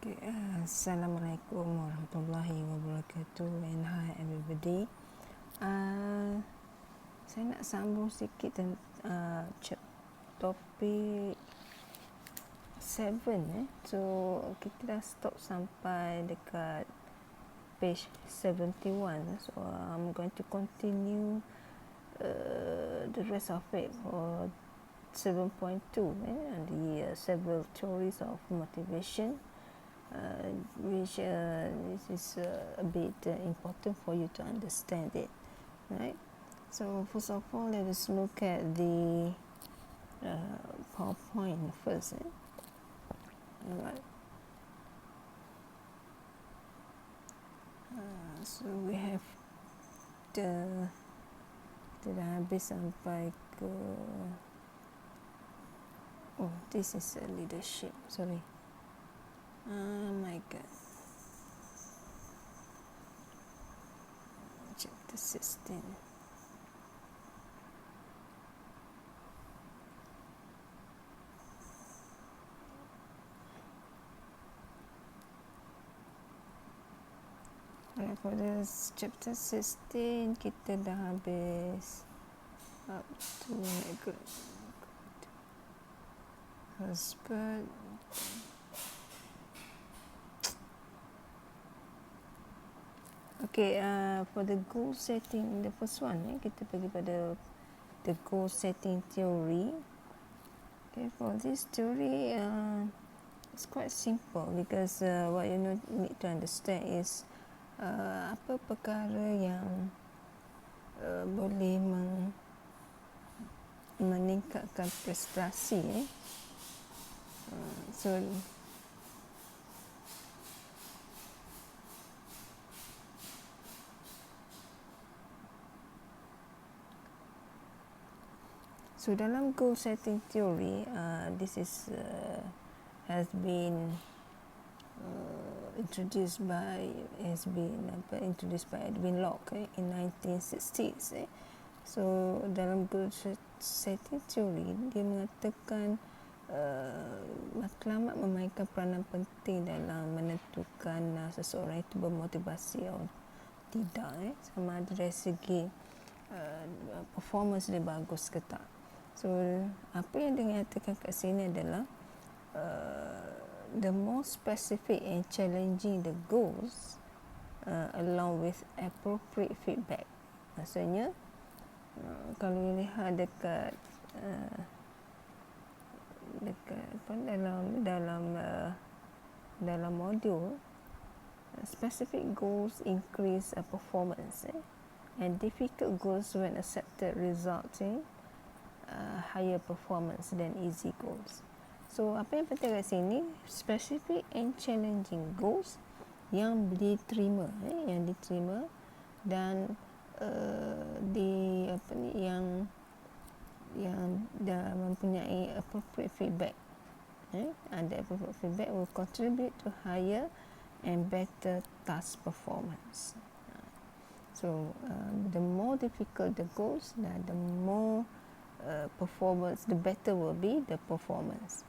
Okay, Assalamualaikum warahmatullahi wabarakatuh and hi everybody. Saya nak sambung sikit tentang topik 7 So kita dah stop sampai dekat page 71. So I'm going to continue the rest of it for 7.2 the several theories of motivation, which this is a bit important for you to understand it, right? So first of all, let us look at the PowerPoint first. Alright. So we have kita dah habis sampai ke this is a leadership, sorry. Oh my god. Chapter 16. Alright, for this chapter 16 kita dah habis up to husband. Okay, for the goal setting, the first one, kita pergi pada the goal setting theory. Okay, for this theory, it's quite simple because what you need to understand is apa perkara yang boleh meningkatkan prestasi. So dalam goal setting theory, this is has been introduced by Edwin Locke in 1960s. So dalam goal setting theory, dia mengatakan matlamat memainkan peranan penting dalam menentukan seseorang itu bermotivasi atau tidak, sama ada dari segi performance dia bagus ke tak. So apa yang dia nyatakan kat sini adalah the more specific and challenging the goals, along with appropriate feedback. Maksudnya kalau lihat dekat dalam modul, specific goals increase performance, and difficult goals when accepted result in higher performance than easy goals. So apa yang penting kat sini, specific and challenging goals yang diterima, dan yang dah mempunyai appropriate feedback. And the appropriate feedback will contribute to higher and better task performance. So the more difficult the goals, the more performance, the better will be the performance.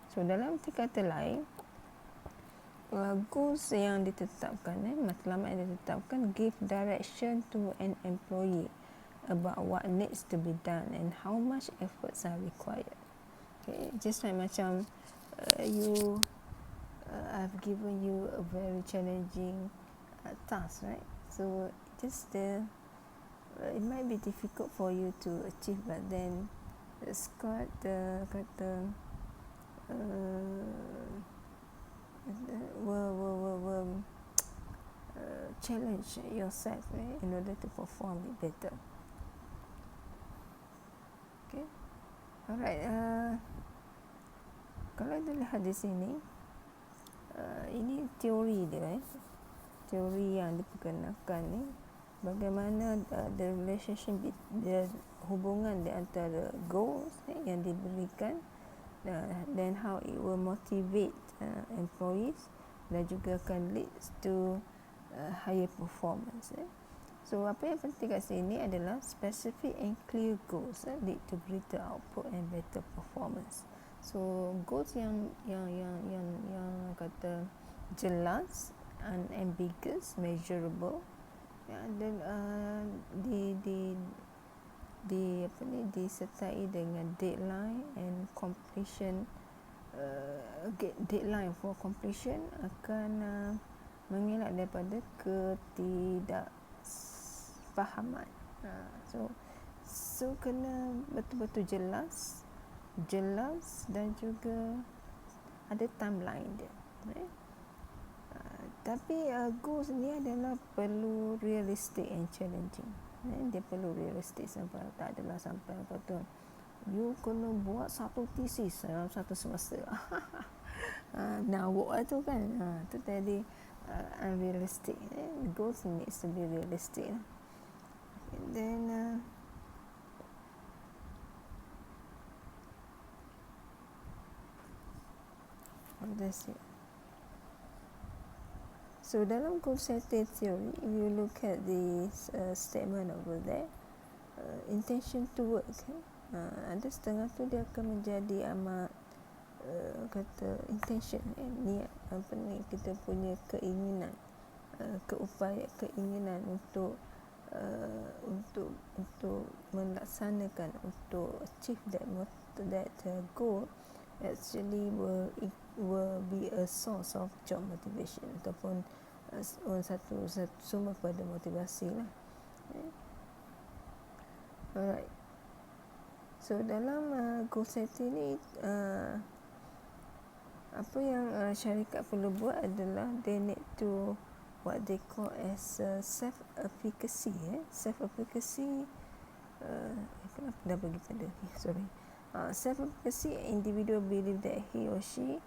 So dalam kata lain, goals yang ditetapkan, matlamat yang ditetapkan give direction to an employee about what needs to be done and how much efforts are required. Okay, just like macam I've given you a very challenging task, right? So just it might be difficult for you to achieve, but then it's quite will challenge yourself, right, in order to perform it better. Okay, alright. Kalau kita lihat di sini, ini teori dia, teori yang diperkenalkan ni, bagaimana the relationship, the hubungan di antara goals yang diberikan, then how it will motivate employees dan juga akan lead to higher performance. So apa yang penting kat sini adalah specific and clear goals lead to greater output and better performance. So goals yang kata jelas, unambiguous, measurable, ya, dan disertai dengan deadline and completion. Deadline for completion akan mengelak daripada ketidakfahaman. So kena betul-betul jelas dan juga ada timeline dia. Tapi goals ni adalah perlu realistic and challenging. Dia perlu realistic, sampai tak adalah sampai apa tu you kena buat satu thesis dalam satu semester. Nawak tu kan. Tu tadi unrealistic. Goals needs to be realistic. Then that's it. So dalam goal setting theory, if you look at this statement over there, intention to work, ada setengah tu dia akan menjadi amat kata intention, niat, apa ni, kita punya keinginan, keinginan untuk melaksanakan, untuk achieve that goal, actually will be a source of job motivation, ataupun satu sumber pada motivasi lah. Alright. So dalam goal setting ni, apa yang syarikat perlu buat adalah they need to what they call as self-efficacy. Self-efficacy, kenapa dah bagi pada self-efficacy, individual believe that he or she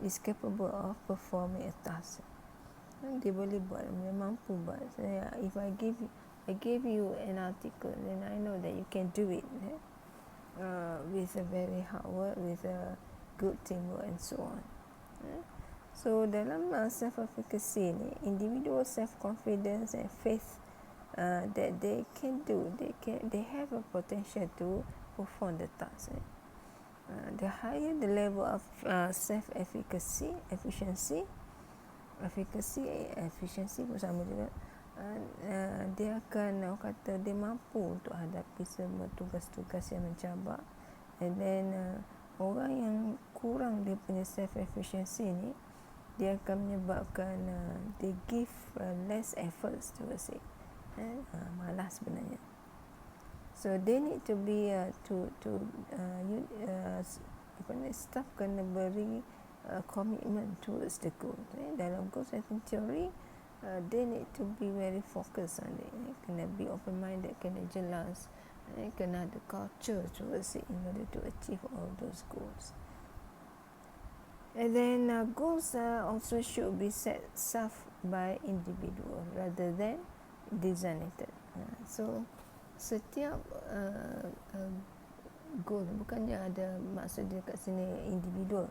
is capable of performing a task. Dia boleh buat, dia mampu buat. If I gave you an article, then I know that you can do it. With a very hard work, with a good teamwork and so on. So dalam self-efficacy ni, individual self-confidence and faith that they can do, they have a potential to perform the task. The higher the level of self-efficacy, efficiency pun sama juga. Dia akan, kata, dia mampu untuk hadapi semua tugas-tugas yang mencabar. And then orang yang kurang dia punya self-efficiency ni, dia akan menyebabkan they give less efforts towards it. Malas sebenarnya. So they need to be staff kena beri commitment towards the goal. Dalam goal setting theory, they need to be very focused on it. Kena be open-minded, kena jelas, kena ada culture towards it in order to achieve all those goals. And then goals also should be set self by individual rather than designated. So setiap goal, bukannya ada maksud dia kat sini individual.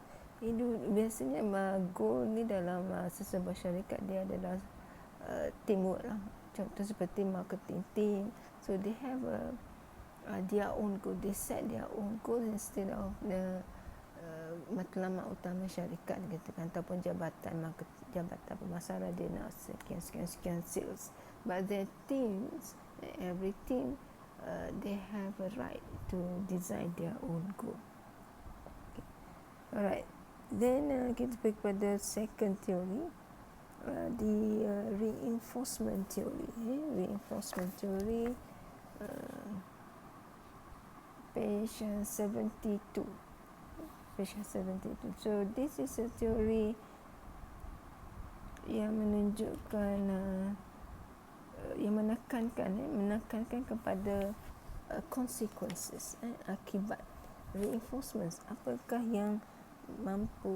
Biasanya goal ni dalam sesebuah syarikat dia adalah teamwork lah. Contoh seperti marketing team, so they have their own goal, they set their own goal instead of the matlamat utama syarikat, katakan, ataupun jabatan pemasaran dia nak sekian sales, but their teams, every team, they have a right to design their own goal. Okay. Alright, then kita pergi pada second theory, the reinforcement theory. Reinforcement theory, page 72. So this is a theory yang menunjukkan, yang menekankan kepada consequences, akibat. Reinforcements, apakah yang mampu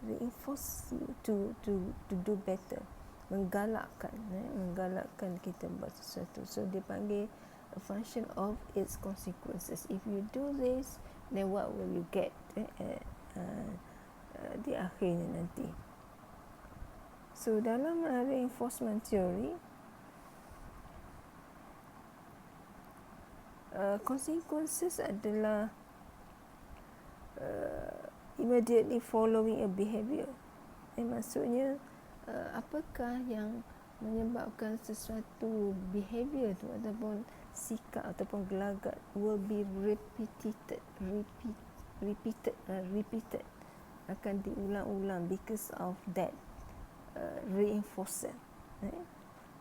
reinforce you to do better, menggalakkan kita buat sesuatu. So dia panggil a function of its consequences. If you do this, then what will you get di akhirnya nanti. So dalam reinforcement theory, consequences adalah immediately following a behavior. Maksudnya apakah yang menyebabkan sesuatu behavior tu ataupun sikap ataupun gelagat will be repeated akan diulang-ulang because of that reinforcer.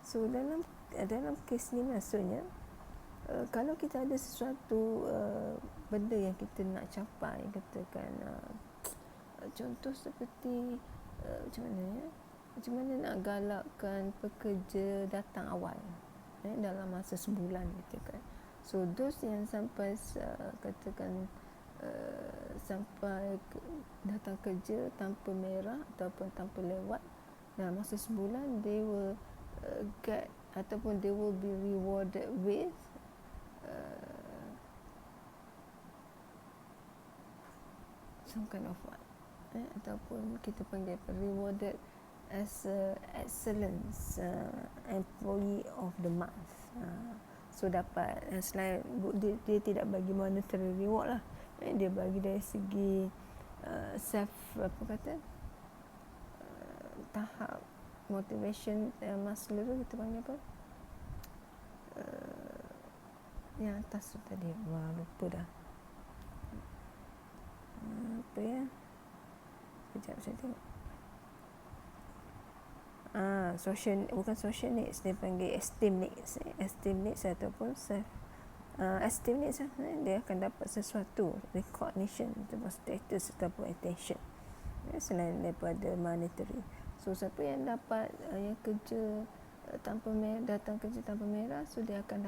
So dalam kes ni maksudnya kalau kita ada sesuatu benda yang kita nak capai, katakan contoh seperti macam mana nak galakkan pekerja datang awal dalam masa sebulan gitu kan. So those yang sampai katakan sampai datang kerja tanpa merah ataupun tanpa lewat dalam masa sebulan, they will get ataupun they will be rewarded with some kind of what ataupun kita panggil rewarded as a excellence employee of the month. So dapat selain dia tidak bagi monetary reward lah, dia bagi dari segi self tahap motivation Maslow tu kita panggil apa, yang atas tu tadi lupa dah apa ya, sekejap saya tengok. Bukan social needs, dia panggil esteem needs ataupun self esteem needs dia akan dapat sesuatu recognition ataupun status ataupun attention selain daripada monetary. So siapa yang dapat yang kerja tanpa merah, datang kerja tanpa merah, so dia akan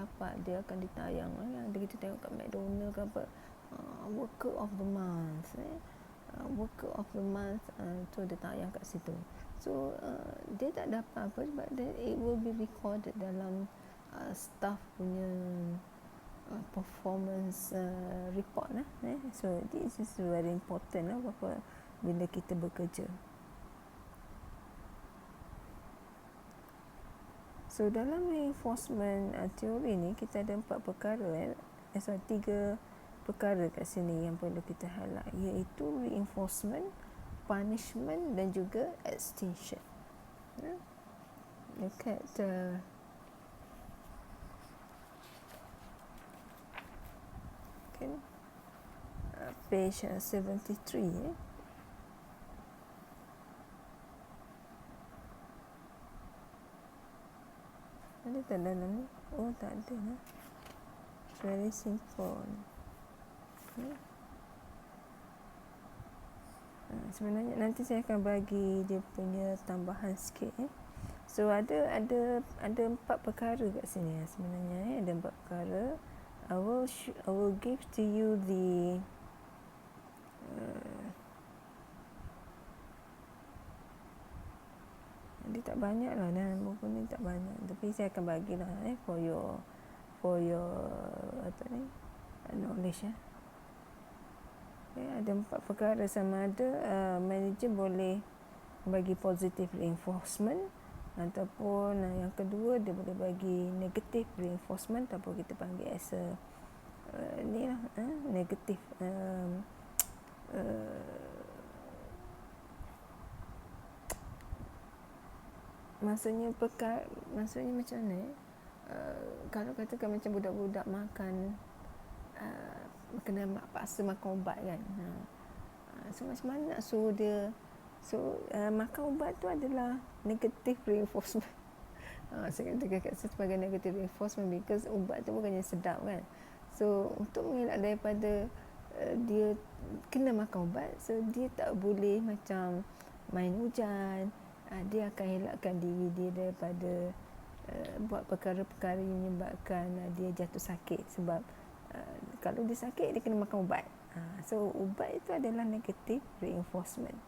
ditayang dia kita tengok kat McDonald ke apa, worker of the month worker of the month, so dia tayang kat situ. So dia tak dapat apa sebab it will be recorded dalam staff punya performance report lah. So this is very important lah bila kita bekerja. So dalam reinforcement teori ni kita ada 4 perkara 3 perkara kat sini yang perlu kita highlight, iaitu reinforcement, punishment dan juga extinction. Look at page 73 ada tak dalam ni? Oh tak ada lah. Very simple. Sebenarnya nanti saya akan bagi dia punya tambahan sikit. So ada 4 perkara kat sini sebenarnya. Ada 4 perkara. I will give to you the dia tak banyak lah dalam buku ni, tak banyak, tapi saya akan bagilah for your apa ni knowledge ada 4 perkara. Sama ada manager boleh bagi positive reinforcement ataupun yang kedua dia boleh bagi negative reinforcement ataupun kita panggil as a ni lah negative maksudnya macam mana kalau katakan macam budak-budak makan kena paksa makan ubat kan, so macam mana nak suruh dia makan ubat tu adalah negative reinforcement. Saya katakan sebagai negative reinforcement because ubat tu bukannya sedap kan. So untuk mengelak daripada dia kena makan ubat, so dia tak boleh macam main hujan, dia akan elakkan diri dia daripada buat perkara-perkara yang menyebabkan dia jatuh sakit. Sebab kalau dia sakit, dia kena makan ubat. So ubat itu adalah negative reinforcement.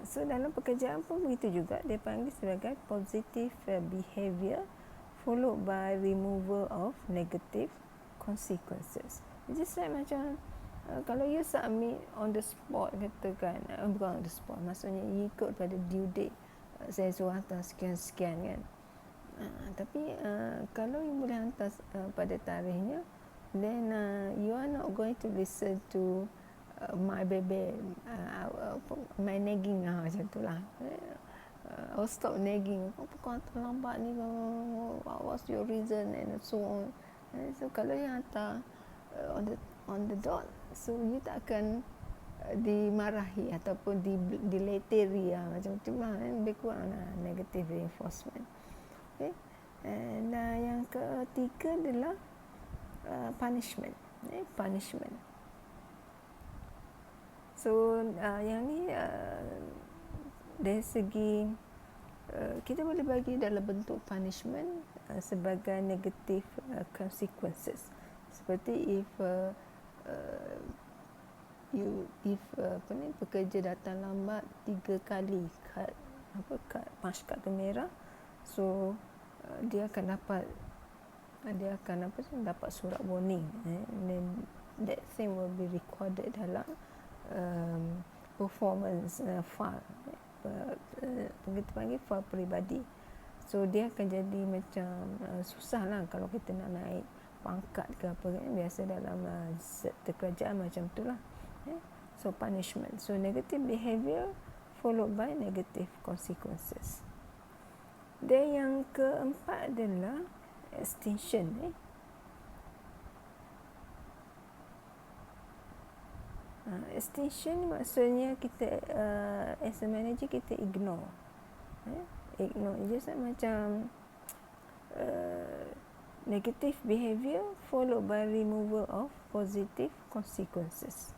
So dalam pekerjaan pun begitu juga, dia panggil sebagai positive behavior followed by removal of negative consequences. Just like macam kalau you submit on the spot, katakan bukan on the spot, maksudnya ikut pada due date, saya suruh hantar sekian-sekian kan, tapi kalau you boleh hantar pada tarikhnya, then you are not going to listen to my baby my nagging macam tu lah. I'll stop nagging. Apa kau hantar lambat ni? What's your reason and so on. So kalau yang hantar on the dot, so you tak akan dimarahi ataupun dileteri macam tu lah. Lebih kurang negative reinforcement. Okay. And yang ketiga adalah punishment. Punishment. So yang ni dari segi kita boleh bagi dalam bentuk punishment sebagai negative consequences. Seperti if pekerja datang lambat 3 kali kad punch kad tu merah, so dia akan dapat surat warning, and then that thing will be recorded dalam performance file, kita panggil file peribadi. So dia akan jadi macam susah lah kalau kita nak naik pangkat ke apa kan, biasa dalam sektor kerajaan macam tu lah. So punishment, so negative behavior followed by negative consequences. Dan yang keempat adalah extinction. Extinction maksudnya kita as a manager kita ignore. Ignore just macam negative behavior followed by removal of positive consequences.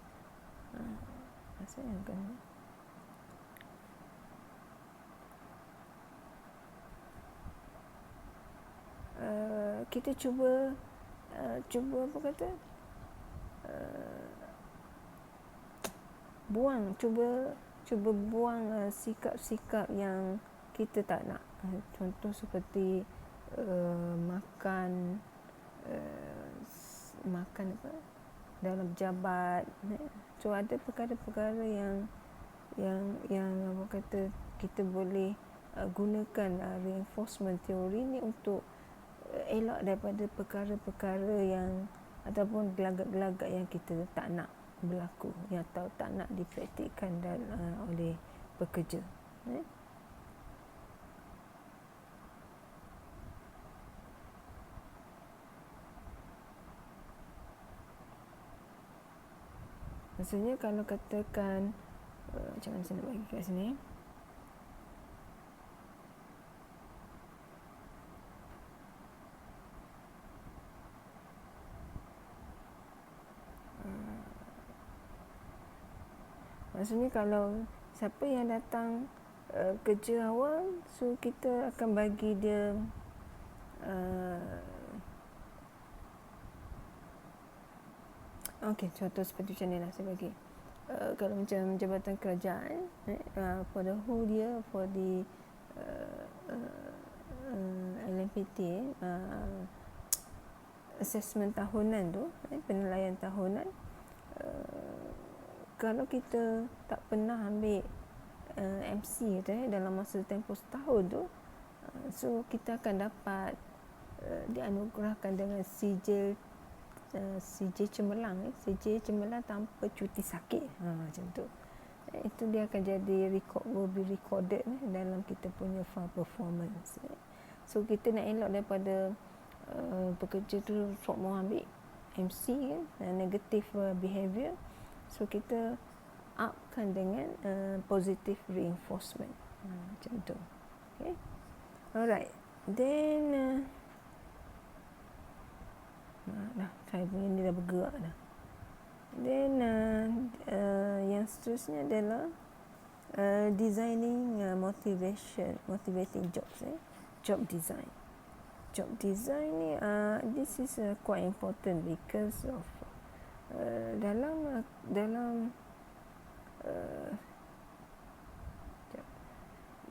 Maksudnya kan kita cuba apa kata cuba buang sikap-sikap yang kita tak nak. Contoh seperti makan apa dalam pejabat. So ada perkara-perkara yang apa kata kita boleh gunakan reinforcement teori ni untuk elak daripada perkara-perkara yang ataupun gelagak-gelagak yang kita tak nak berlaku, yang tak nak dipraktikkan oleh pekerja. Maksudnya kalau katakan macam mana saya nak bagi kat sini, maksudnya kalau siapa yang datang kerja awal, so kita akan bagi dia okey, contoh seperti macam ni lah saya bagi. Kalau macam jabatan kerajaan, for the whole year, for the LMPT, assessment tahunan tu, penilaian tahunan, kalau kita tak pernah ambil MC tu, dalam masa tempoh setahun tu, so kita akan dapat dianugerahkan dengan sijil cemerlang, sijil cemerlang tanpa cuti sakit, macam tu. Itu dia akan jadi will be recorded dalam kita punya file performance. So kita nak elak daripada pekerja tu sok mau ambil MC kan, negative behavior, so kita upkan dengan positive reinforcement, macam tu. Okay, alright, then dah saya punya ni dah bergerak dah. Then yang seterusnya adalah designing motivating jobs. Job design ni this is quite important because of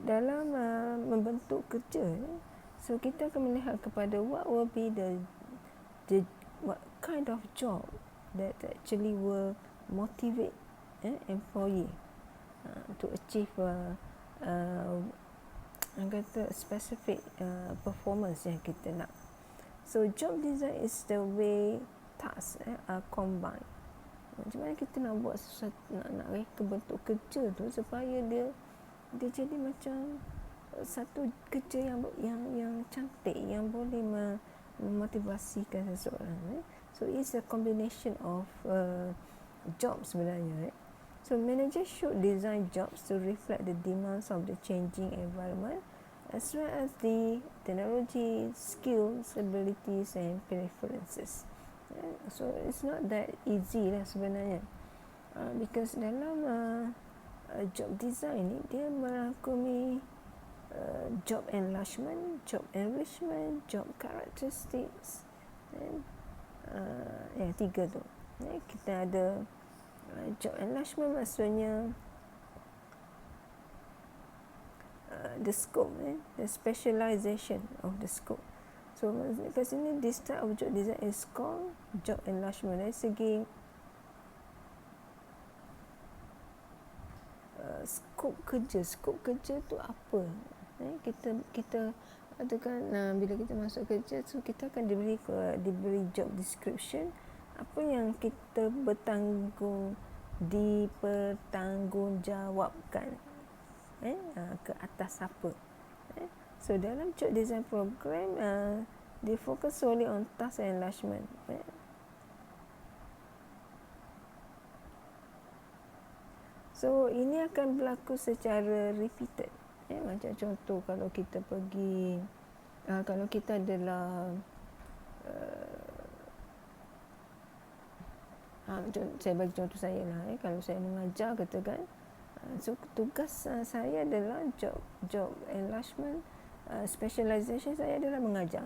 dalam membentuk kerja, so kita akan melihat kepada what will be the what kind of job that actually will motivate employee to achieve specific performance yang kita nak. So job design is the way tasks are combined Macam mana kita nak buat sesuatu, nak reka bentuk kerja tu supaya dia jadi macam satu kerja yang cantik, yang boleh memotivasikan seseorang. So it's a combination of job sebenarnya. So managers should design jobs to reflect the demands of the changing environment, as well as the technology, skills, abilities and preferences. So it's not that easy lah sebenarnya, because dalam job design ni dia merangkumi job enlargement, job enrichment, job characteristics, and yang tiga tu. Kita ada job enlargement, maksudnya the scope, the specialization of the scope. So kat sini this type of job design is called job enlargement. Dari segi skop kerja tu apa? Kita katakan bila kita masuk kerja tu kita akan diberi job description, apa yang kita dipertanggungjawabkan ke atas apa. So dalam job design program dia fokus solely on task enlargement. So ini akan berlaku secara repeated. Macam contoh kalau kita pergi, kalau kita adalah saya bagi contoh saya lah, kalau saya mengajar katakan, so tugas saya adalah job enlargement, specialization saya adalah mengajar.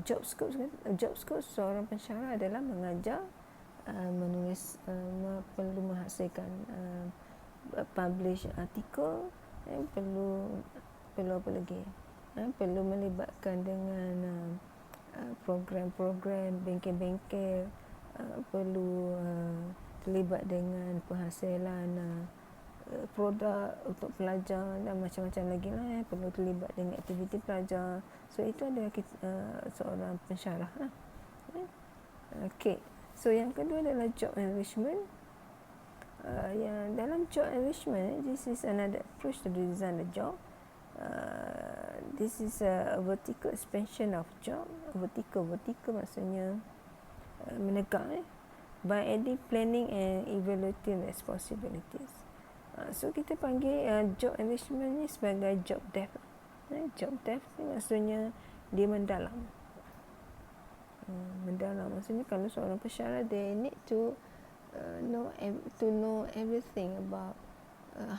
Job scope seorang pensyarah adalah mengajar, menulis, perlu menghasilkan publish artikel, perlu apa lagi, perlu melibatkan dengan program-program bengkel-bengkel, perlu terlibat dengan penghasilan produk untuk pelajar dan macam-macam lagi lah, perlu terlibat dengan aktiviti pelajar. So itu adalah seorang pensyarah lah. Okay. So yang kedua adalah job enrichment. Yang dalam job enrichment, this is another approach to design the job. This is a vertical expansion of job. Vertical maksudnya menegak, by adding planning and evaluating responsibilities. So kita panggil job enrichment ni sebagai job depth. Job depth ni maksudnya dia mendalam. Maksudnya kalau seorang pensyarah, they need to know everything about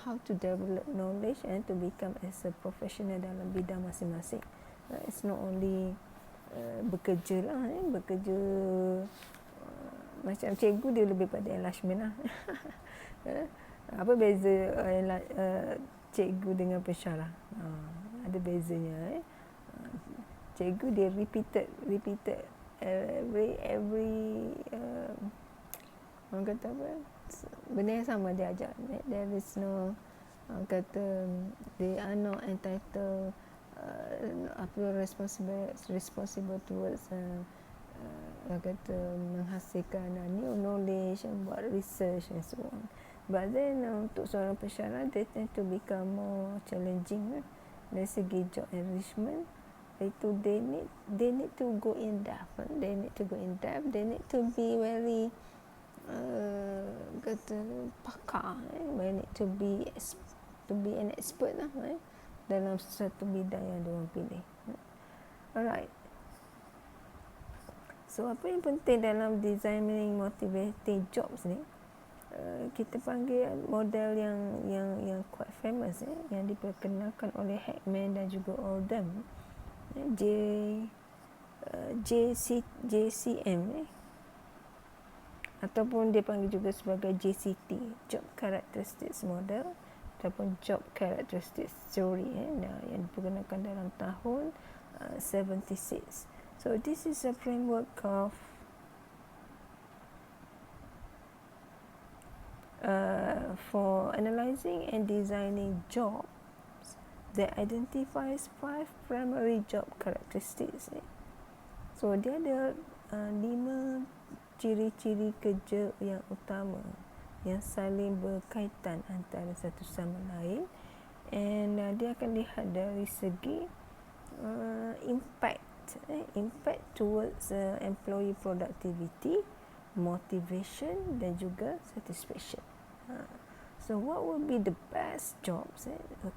how to develop knowledge and to become as a professional dalam bidang masing-masing. It's not only bekerja lah, bekerja macam cikgu, dia lebih pada enlargement lah. Apa beza cikgu dengan pensyarah? Ada bezanya. Cikgu dia repeated every orang kata apa, benda yang sama dia ajar. There is no kata they are not entitled responsible towards orang kata menghasilkan new knowledge, buat research and so on. But then untuk seorang pensyarah, they tend to become more challenging dari segi job enrichment. Itu they need to go in depth. They need to be very kata pakar. They need to be an expert lah dalam sesuatu bidang yang diorang pilih. Alright. So apa yang penting dalam designing motivating jobs ni? Kita panggil model yang quite famous, yang diperkenalkan oleh Hackman dan juga Oldham, JCM, ataupun dia panggil juga sebagai JCT, Job Characteristics Model, ataupun Job Characteristics Theory, yang diperkenalkan dalam tahun 76. So this is a framework of for analyzing and designing jobs that identifies 5 primary job characteristics. So dia ada 5 ciri-ciri kerja yang utama yang saling berkaitan antara satu sama lain, and dia akan lihat dari segi impact towards employee productivity, motivation dan juga satisfaction. So what would be the best jobs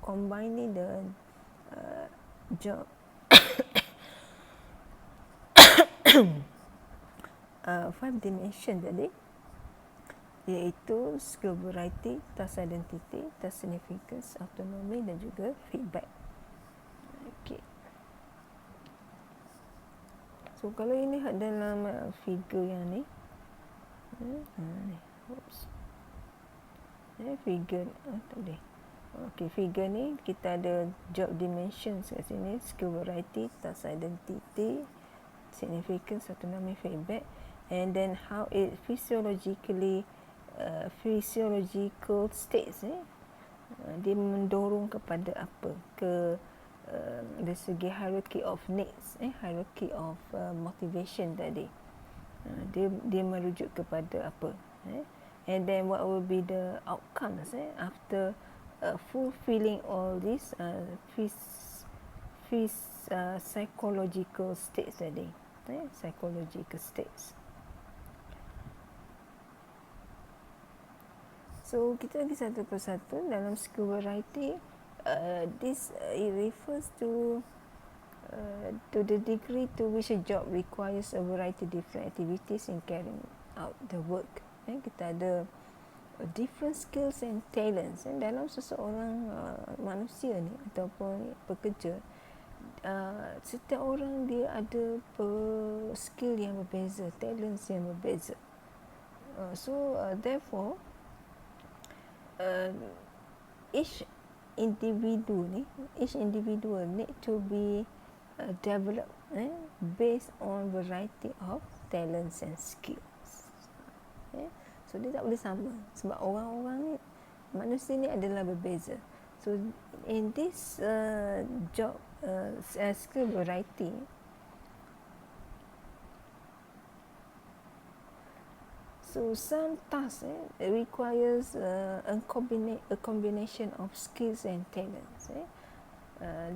combining the job 5 dimension tadi, iaitu skill variety, task identity, task significance, autonomy dan juga feedback. Okay. So kalau ini dalam figure yang ni, figure tadi. Okay, figure ni kita ada job dimensions kat sini, skill variety, task identity, significance, autonomy, feedback, and then how it physiological states dia mendorong kepada apa, ke dari segi hierarchy of needs, hierarchy of motivation tadi, dia merujuk kepada apa, and then what will be the outcomes after fulfilling all these psychological states tadi, psychological states. So kita lagi satu persatu dalam skill variety. This it refers to the degree to which a job requires a variety of different activities in carrying out the work. Kita ada different skills and talents dalam seseorang manusia ni ataupun pekerja. Setiap orang dia ada skill yang berbeza, talents yang berbeza. Therefore each individual need to be developed based on variety of talents and skills. So dia tak boleh sama sebab orang-orang ni, manusia ni adalah berbeza. So in this job skill variety, so some tasks requires a combination of skills and talents,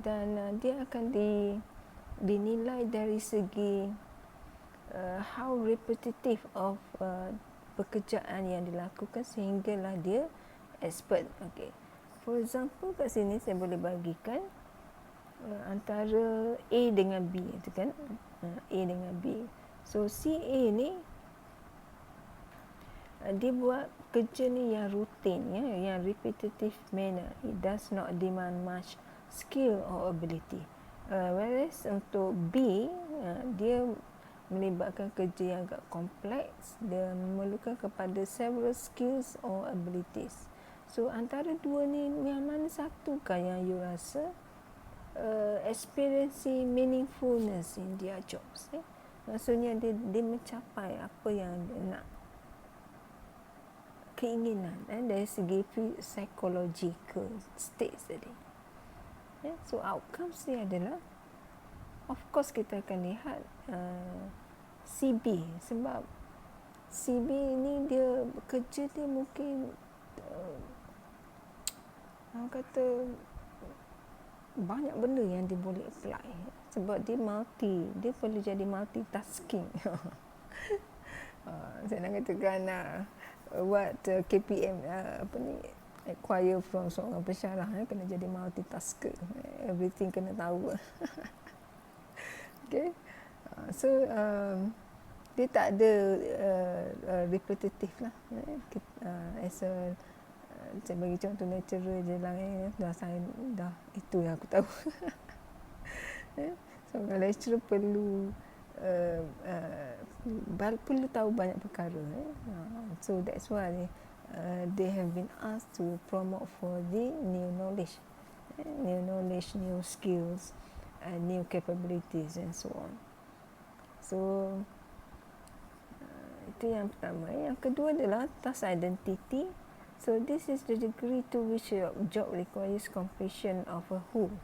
dan dia akan dinilai dari segi how repetitive of pekerjaan yang dilakukan sehinggalah dia expert. Okay. For example, kat sini saya boleh bagikan antara A dengan B, itu kan, A dengan B. So si A ni dia buat kerja ni yang rutin, yang repetitive manner. It does not demand much skill or ability. Whereas untuk B, dia melibatkan kerja yang agak kompleks, dia memerlukan kepada several skills or abilities. So antara dua ni, yang mana satukah yang you rasa experiencing meaningfulness in their jobs? Maksudnya dia mencapai apa yang dia nak, keinginan dari segi psychological states tadi. So outcomes dia adalah, of course kita akan lihat CB, sebab CB ni dia kerja dia mungkin orang kata banyak benda yang dia boleh apply, sebab dia perlu jadi multitasking. Saya nak katakan what KPM apa ni acquire from seorang pensyarah, kena jadi multitasker, everything kena tahu. Okay. So dia tak ada repetitive lah. As a saya bagi contoh lecturer je lah, dah itu yang aku tahu. So lecturer perlu tahu banyak perkara. So that's why they have been asked to promote for the new knowledge, new skills, new capabilities and so on. So itu yang pertama. Yang kedua adalah task identity. So this is the degree to which a job requires completion of a whole,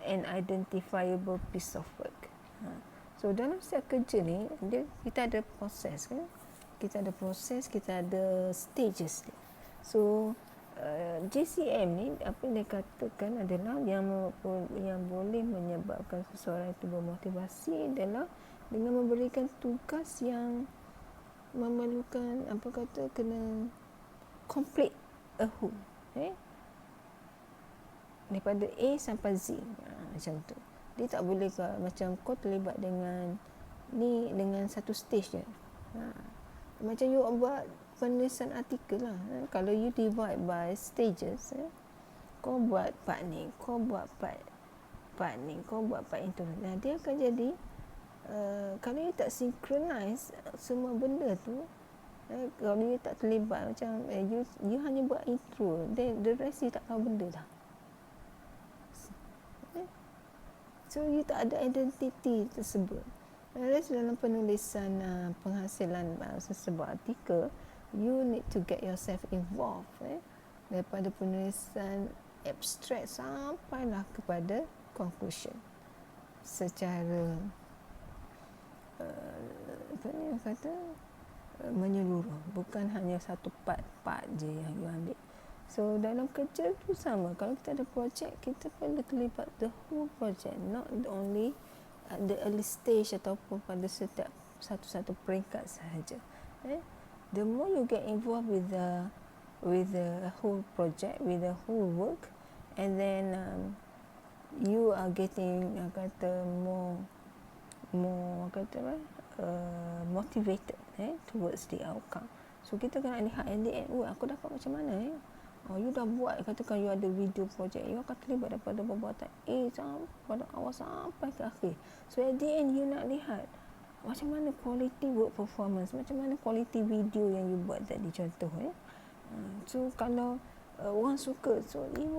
an identifiable piece of work. So dalam setiap kerja ni kita ada proses kan, kita ada proses, kita ada stages dia. So JCM ni apa yang dia katakan adalah yang boleh menyebabkan seseorang itu bermotivasi adalah dengan memberikan tugas yang memerlukan kena complete a whole, daripada A sampai Z, macam tu. Dia tak boleh macam kau terlibat dengan satu stage je. Macam you buat penulisan artikel lah. Kalau you divide by stages, kau buat part ni, kau buat part ni, kau buat part itu. Nah, dia akan jadi kalau you tak synchronize semua benda tu, kalau you tak terlibat macam you hanya buat intro, then the rest you tak tahu benda dah. So you tak ada identiti tersebut. Whereas dalam penulisan penghasilan sesebuah artikel, you need to get yourself involved, daripada penulisan abstract sampailah kepada conclusion secara menyeluruh, bukan hanya satu part je yang you ambil. So dalam kerja tu sama, kalau kita ada projek, kita perlu terlibat the whole project, not only at the early stage ataupun pada setiap satu-satu peringkat sahaja. The more you get involved with the whole project, with the whole work, and then you are getting more motivated towards the outcome. So kita kena lihat at the end, aku dapat macam mana you dah buat, katakan you ada video project, you akan terlibat daripada perbuatan A pada awal sampai ke akhir. So at the end you nak lihat macam mana quality work performance, macam mana quality video yang you buat tadi contoh. So kalau orang suka, so it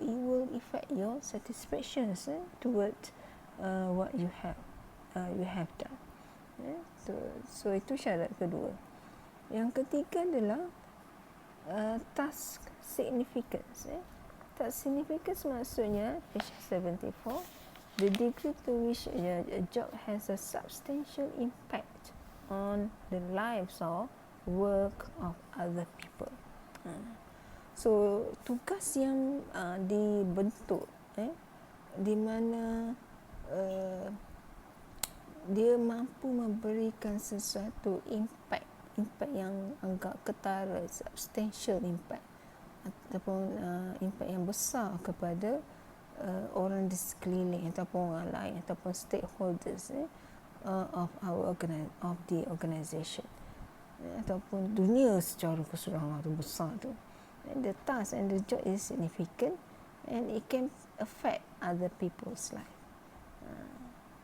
will affect your satisfactions towards what you have done. So itu syarat kedua. Yang ketiga adalah task significance. Task significance maksudnya page 74, the degree to which a job has a substantial impact on the lives or work of other people. So tugas yang dibentuk di mana dia mampu memberikan sesuatu impact yang agak ketara, substantial impact, ataupun impact yang besar kepada orang di sekeliling ataupun orang lain ataupun stakeholders of the organisation, ataupun dunia secara keseluruhan tu besar tu. And the task and the job is significant and it can affect other people's life.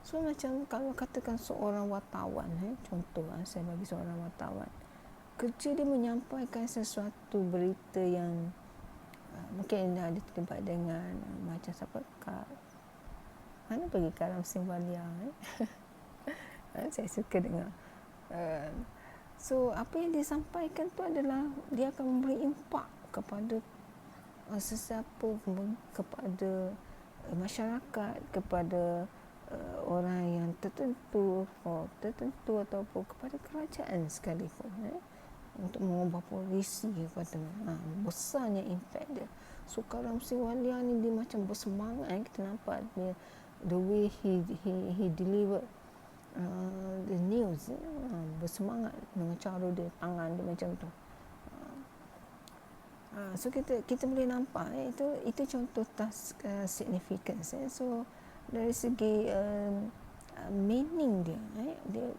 So macam kalau katakan seorang wartawan, contoh saya bagi seorang wartawan, kerja dia menyampaikan sesuatu berita yang mungkin dia terlibat dengan macam siapa mana pergi karam Simbalia, saya suka dengar. So apa yang disampaikan tu adalah dia akan memberi impak kepada sesiapa, kepada masyarakat, kepada orang yang tertentu ataupun kepada kerajaan sekalipun, untuk mengubah polisi kata besarnya impact dia. So Karam Siwalia ni dia macam bersemangat, kita nampak dia the way he deliver the news, bersemangat dengan cara dia, tangan dia macam tu. So kita boleh nampak itu contoh task significance. So dari segi meaning dia,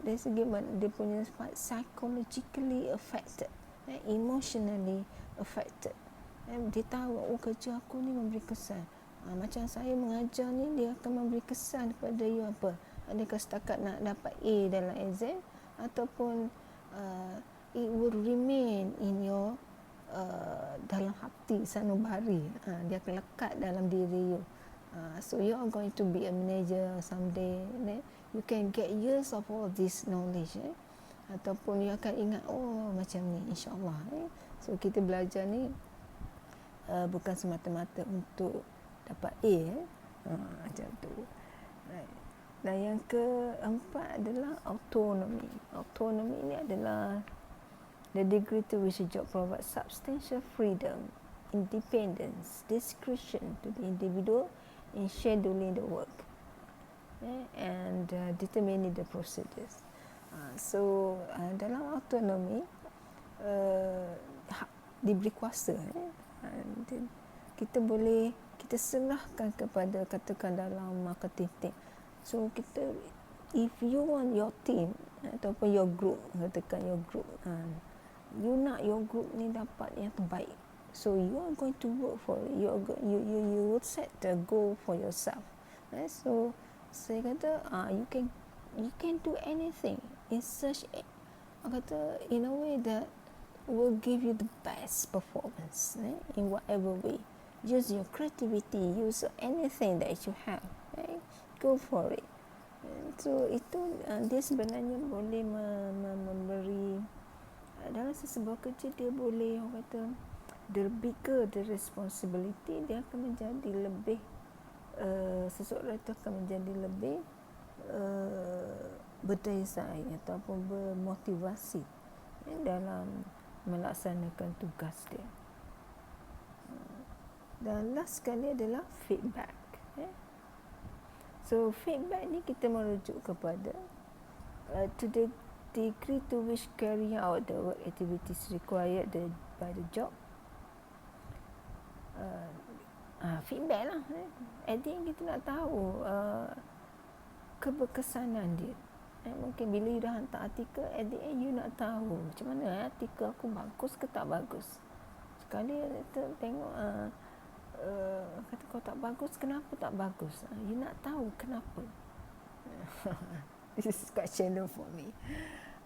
dari segi dia punya psychologically affected, emotionally affected. Dia tahu kerja aku ni memberi kesan. Macam saya mengajar ni, dia akan memberi kesan kepada you apa? Adakah setakat nak dapat A dalam exam, ataupun it will remain in your dalam hati sanubari, dia akan lekat dalam diri you. So you are going to be a manager someday, you can get years of all this knowledge, ataupun you akan ingat macam ni insyaAllah. So kita belajar ni bukan semata-mata untuk dapat A, macam tu. Dan yang keempat adalah autonomy. Autonomy ini adalah the degree to which a job provides substantial freedom, independence, discretion to the individual in scheduling the work and determining the procedures. So dalam autonomy diberi kuasa, kita serahkan kepada, katakan dalam marketing team. So if you want your team ataupun your group, katakan your group, you nak your group ni dapat yang terbaik. So you are going to work for it. You will set the goal for yourself. So saya kata you can do anything in such in a way that will give you the best performance in whatever way. Use your creativity, use anything that you have, go for it. So itu dia sebenarnya boleh memberi dalam sebuah kerja, dia boleh the bigger the responsibility, dia akan menjadi lebih seseorang itu akan menjadi lebih berdaya saing ataupun bermotivasi dalam melaksanakan tugas dia. Dan last sekali adalah feedback. So feedback ni kita merujuk kepada to the degree to which carrying out the work activities required by the job. Feedback lah. At the end kita nak tahu keberkesanan dia. Mungkin bila you dah hantar artikel, at the end you nak tahu macam mana artikel aku bagus ke tak bagus. Sekali kita tengok kata kau tak bagus, kenapa tak bagus? You nak tahu kenapa. This is quite shallow for me.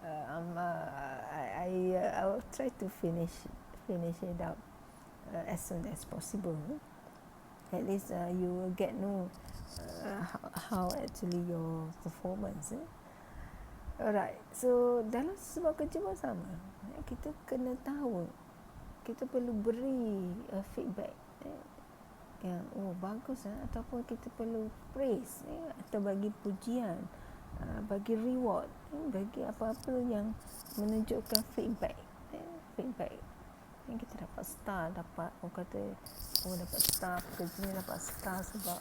I will try to finish it out as soon as possible. At least you will get know how actually your performance. Alright, so dalam sebuah kerja pun sama. Kita kena tahu, kita perlu beri feedback yang bagus, ataupun kita perlu praise atau bagi pujian, bagi reward, bagi apa-apa yang menunjukkan feedback. Yang kita dapat star, dapat dapat star, kerja ni dapat star sebab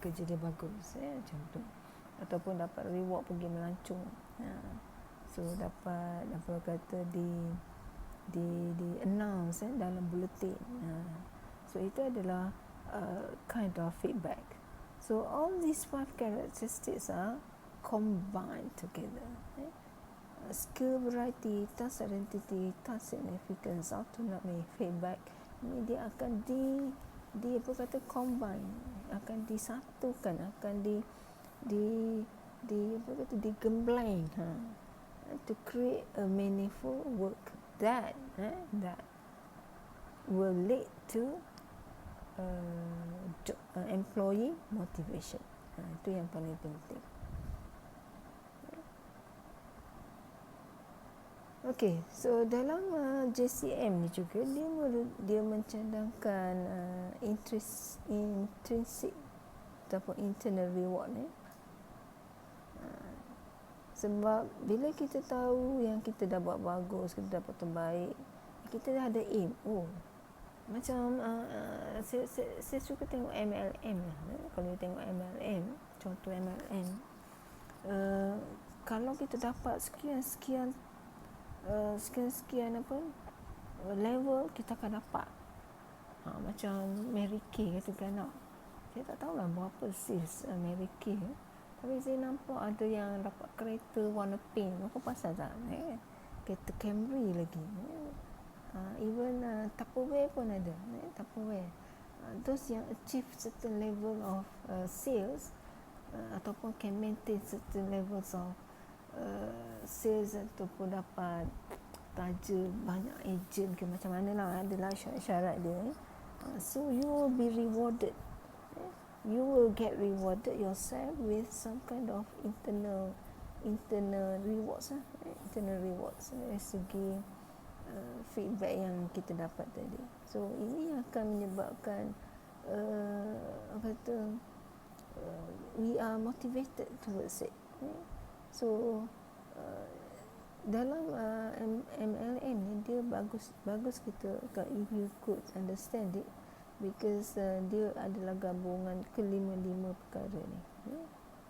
kerja dia bagus, macam tu. Ataupun dapat reward pergi melancong. So dapat di announce dalam bulletin. So itu adalah kind of feedback. So all these 5 characteristics are combined together. Skill, variety, task identity, task significance, autonomy, feedback. Ini dia akan combine, akan disatukan, akan digembleng to create a meaningful work that will lead to employee motivation. Itu yang paling penting. Okay, so dalam JCM ni juga dia mencadangkan intrinsic ataupun internal reward ni. Sebab bila kita tahu yang kita dah buat bagus, kita dapat terbaik, kita dah ada aim. Macam saya suka tengok MLM lah. Kalau you tengok MLM, contoh MLM, kalau kita dapat sekian level, kita akan dapat macam Mary Kay katakan. Saya tak tahulah berapa sales Mary Kay, tapi saya nampak ada yang dapat kereta warna pink. Apa pasal tak? Kereta Camry lagi. Even Tupperware pun ada. Tupperware. Those yang achieve certain level of sales ataupun can maintain certain levels of sales ataupun dapat taja banyak agent ke macam mana lah, adalah syarat dia. So you will be rewarded. You will get rewarded yourself with some kind of internal rewards lah. Internal rewards dari segi feedback yang kita dapat tadi. So ini akan menyebabkan we are motivated towards it. So dalam MLM ni dia bagus kita if you could understand it, because dia adalah gabungan kelima-lima perkara ni.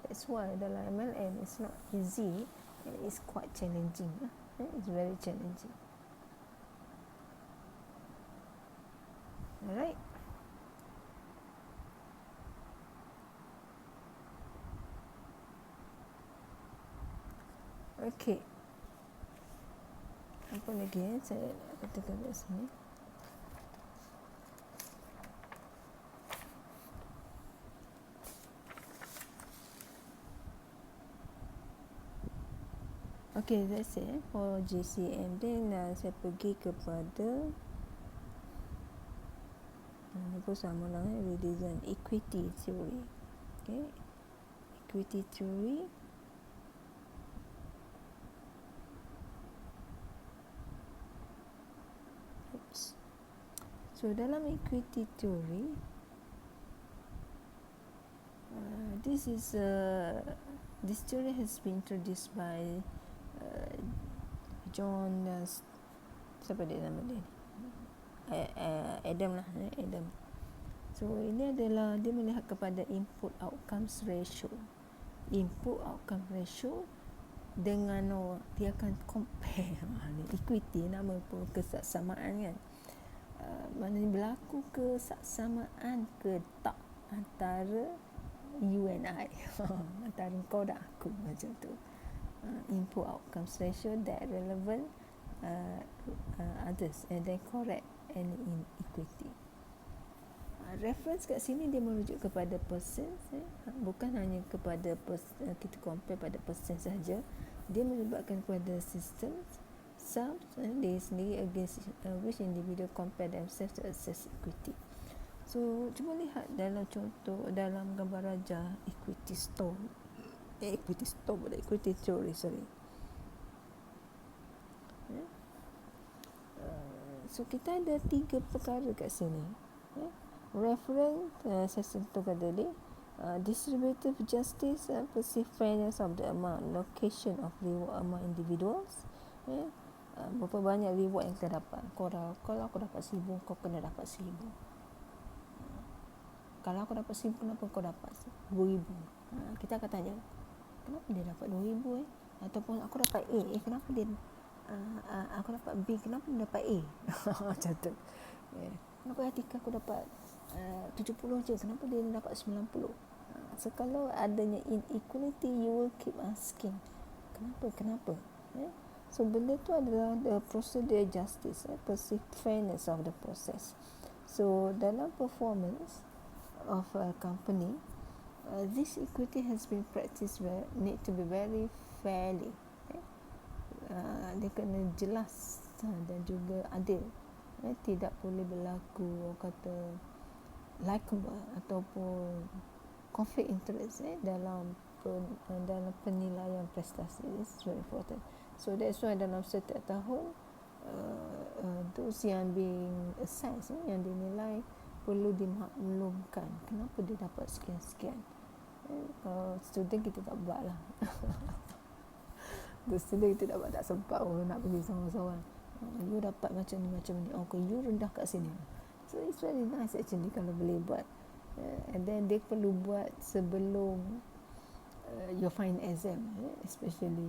That's why dalam MLM it's not easy and it's quite challenging. It's very challenging. Alright. Okay. Apa lagi saya nak katakan kat sini? Okay, that's it for GCM. Then saya pergi kepada apa sama lah, redesign equity theory. Okay, equity theory. Oops. So dalam equity theory, this theory has been introduced by John siapa dia nama dia? Adam lah, Adam. So ini adalah dia melihat kepada input outcomes ratio. Input outcome ratio dengan dia akan compare equity, nama pun kesaksamaan kan. Maknanya berlaku kesaksamaan ke tak antara you and I, antara kau dan aku, macam tu. Input outcomes ratio that relevant others and then correct any inequity. Reference kat sini dia merujuk kepada percent, bukan hanya kepada kita compare pada percent saja. Dia melibatkan kepada system sums dia sendiri against which individual compare themselves to assess equity. So cuba lihat dalam contoh dalam gambar rajah equity theory, sorry. So kita ada 3 perkara kat sini. Reference, saya sentuhkan tadi, distributive justice, perceived fairness of the amount, location of reward among individuals. Berapa banyak reward yang kita dapat. Kalau aku dapat 1,000, kau kena dapat 1,000. Kalau aku dapat 1,000, kenapa kau dapat 2,000? Kita akan tanya, kenapa dia dapat 2,000 ataupun aku dapat A, kenapa dia aku dapat B, kenapa dia dapat A? Macam tu. Kenapa Atika aku dapat 70 je, kenapa dia dapat 90? So kalau adanya inequality, you will keep asking kenapa? So benda tu adalah the procedure justice, perceived fairness of the process. So dalam performance of a company, this equity has been practiced need to be very fairly. Dia kena jelas dan juga adil. Tidak boleh berlaku kata likable ataupun conflict interest dalam penilaian prestasi. This is very important. So that's why dalam setiap tahun those yang being assessed, yang dinilai perlu dimaklumkan kenapa dia dapat sekian-sekian. Student kita tak buat lah. Student kita tak sempat nak pergi seorang-seorang. You dapat macam ni, okay, you rendah kat sini. So it's very nice actually kalau boleh buat. And then dia perlu buat sebelum your final exam, especially.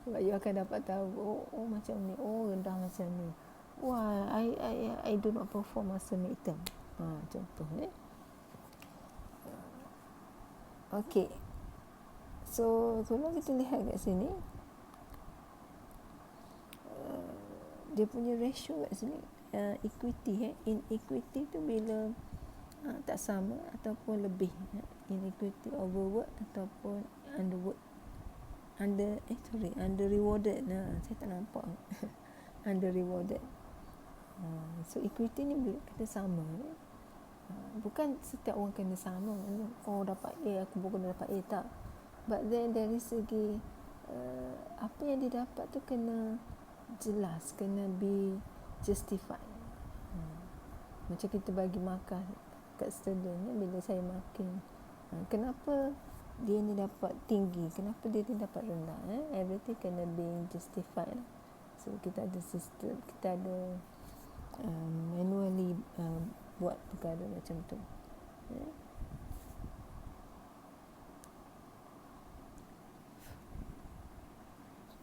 Sebab you akan dapat tahu, oh macam ni, rendah macam ni. Wah, I do not perform masa midterm. Contoh. Okay. So kalau kita lihat kat sini, dia punya ratio kat sini, equity, inequity tu bila tak sama ataupun lebih, inequity overwork ataupun under rewarded. Saya tak nampak. Under rewarded. So equity ni bila kita sama, bukan setiap orang kena sama. Kau dapat A, aku pun kena dapat A, tak. But then dari segi apa yang dia dapat tu kena jelas, kena be justified. Macam kita bagi makan kat student, bila saya makin Kenapa dia ni dapat tinggi, kenapa dia ni dapat rendah, everything kena being justified. So kita ada sistem, kita ada manually buat perkara macam tu.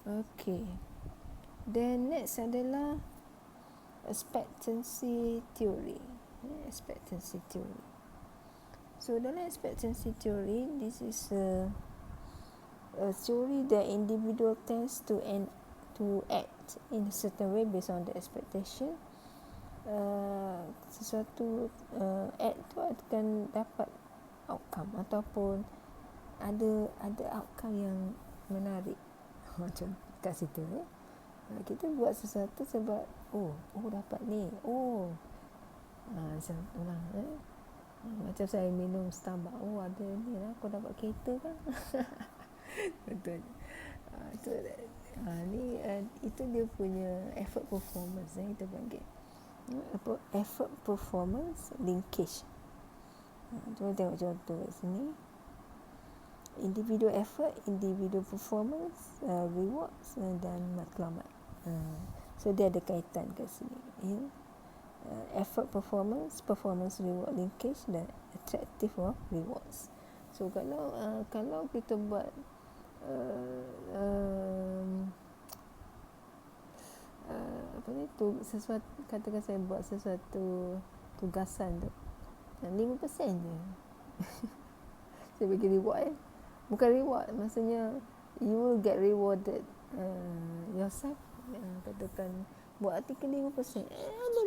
Okay, then next adalah expectancy theory. Expectancy theory. So dalam expectancy theory, this is a theory that individual tends to act in a certain way based on the expectation. Sesuatu act tu akan dapat outcome ataupun ada outcome yang menarik. Macam kat situ kita buat sesuatu sebab dapat ni, macam tu lah. Macam saya minum Starbucks, ada ni lah, aku dapat kereta kan. Betul. Itu dia punya effort performance, kita panggil effort performance linkage. Cuba tengok contoh kat sini. Individual effort, individual performance, rewards dan matlamat. So dia ada kaitan kat sini. Effort performance reward linkage dan attractive of rewards. So kalau kita buat sesuatu, katakan saya buat sesuatu tugasan tu 5% je. Saya bagi reward bukan reward, maksudnya you will get rewarded yourself. Katakan buat artikel 5%, ada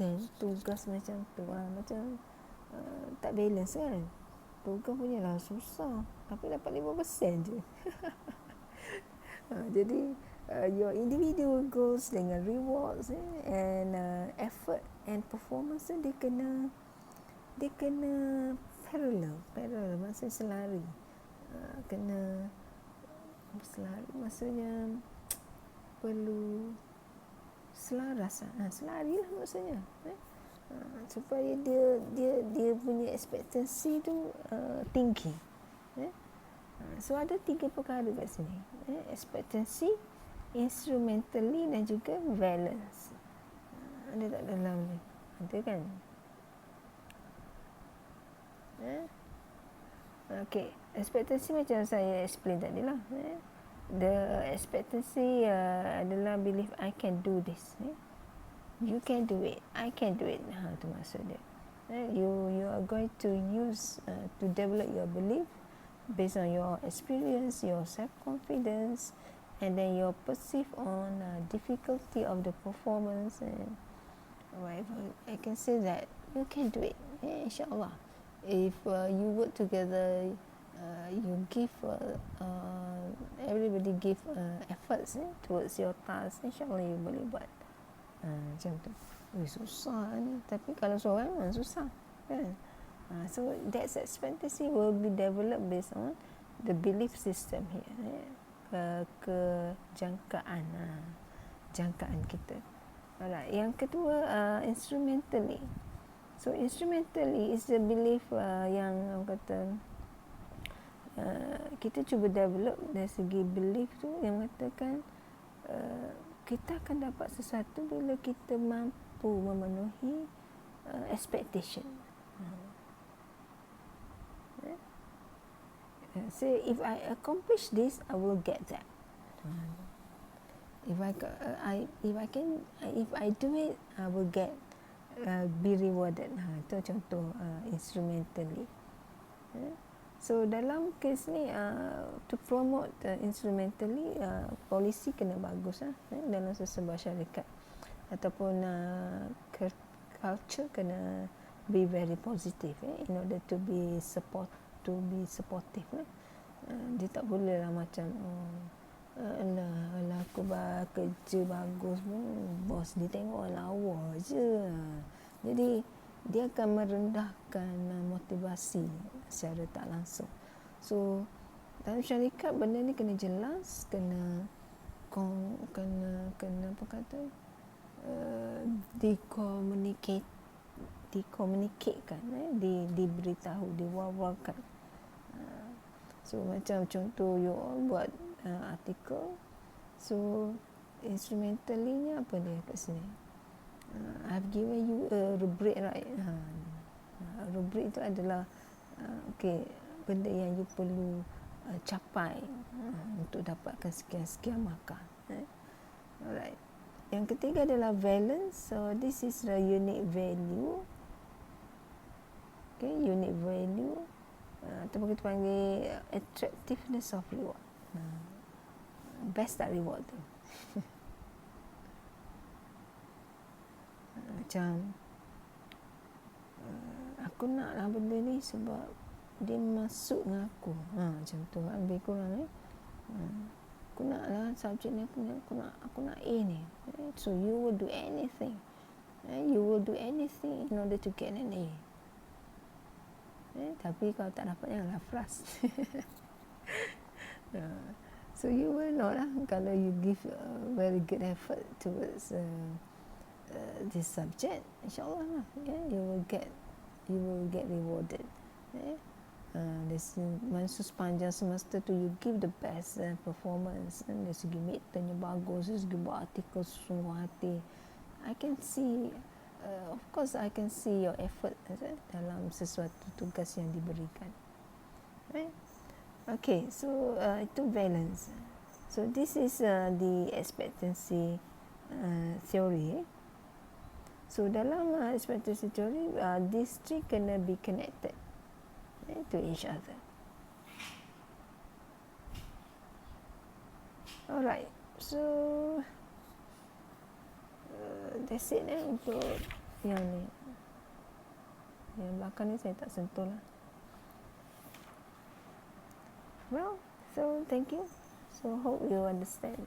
5% tugas macam tu, macam tak balance kan. Tugas punya lah susah, tapi dapat 5% je. Jadi your individual goals dengan rewards and effort and performance dia kena parallel, maksudnya selari. Kena selari, maksudnya perlu selaras. Selari lah maksudnya. Supaya dia punya ekspektasi tu tinggi. So ada 3 perkara kat sini. Ekspektasi, instrumentally dan juga balance. Ada tak dalam ni? Ada kan? Okay, ekspektasi macam saya explain tadi lah. The expectancy adalah belief I can do this. You can do it, I can do it. Tu maksud dia. You are going to use to develop your belief based on your experience, your self-confidence, and then your perceive on difficulty of the performance and whatever. I can say that you can do it, insyaAllah. If you work together, you give everybody give efforts towards your task, insyaAllah you boleh buat. Macam tu. Susah ni, tapi kalau seorang memang susah kan. So that expectancy will be developed based on the belief system here, jangkaan kita. Alright, yang kedua instrumentally. So instrumentally is the belief yang orang kata kita cuba develop dari segi belief tu yang mengatakan kita akan dapat sesuatu bila kita mampu memenuhi expectation. So if I accomplish this, I will get that. If I do it, I will get be rewarded. Itu contoh instrumentally. So dalam kes ni to promote instrumentally, polisi kena bagus dalam sesebuah syarikat ataupun culture kena be very positive in order to be supportive. Dia tak boleh lah macam alah aku kerja bagus pun bos dia tengok lawa je. Jadi dia akan merendahkan motivasi secara tak langsung. So dalam syarikat benda ni kena jelas, kena apa kata dikomunikatekan, diberitahu, diwawarkan. So macam contoh you all buat artikel, so instrumentally apa dia kat sini, I've given you a rubric, right? Rubric itu adalah benda yang you perlu capai untuk dapatkan sekian-sekian markah. Alright. Yang ketiga adalah valence. So this is the unique value. Unique value. Ataupun kita panggil attractiveness of reward. Best tak reward tu. Macam aku nak lah benda ni sebab dia masuk dengan aku. Macam tu lebih kurang aku nak lah subjek ni, aku nak A ni. So you will do anything. You will do anything in order to get an A. Tapi kalau tak dapat, janganlah frust. So you will know lah, kalau you give a very good effort towards this subject, insyaAllah lah, you will get rewarded. Dari sepanjang semester tu you give the best performance, dari segi midtermnya bagus, dari segi buat artikel sungguh hati. I can see, of course I can see your effort dalam sesuatu tugas yang diberikan. Okay, so itu balance. So this is the expectancy theory. So dalam expectancy theory, these three kena be connected to each other. Alright, so that's it untuk yang ni. Yang belakang ni saya tak sentuh lah. Well, so thank you. So hope you understand.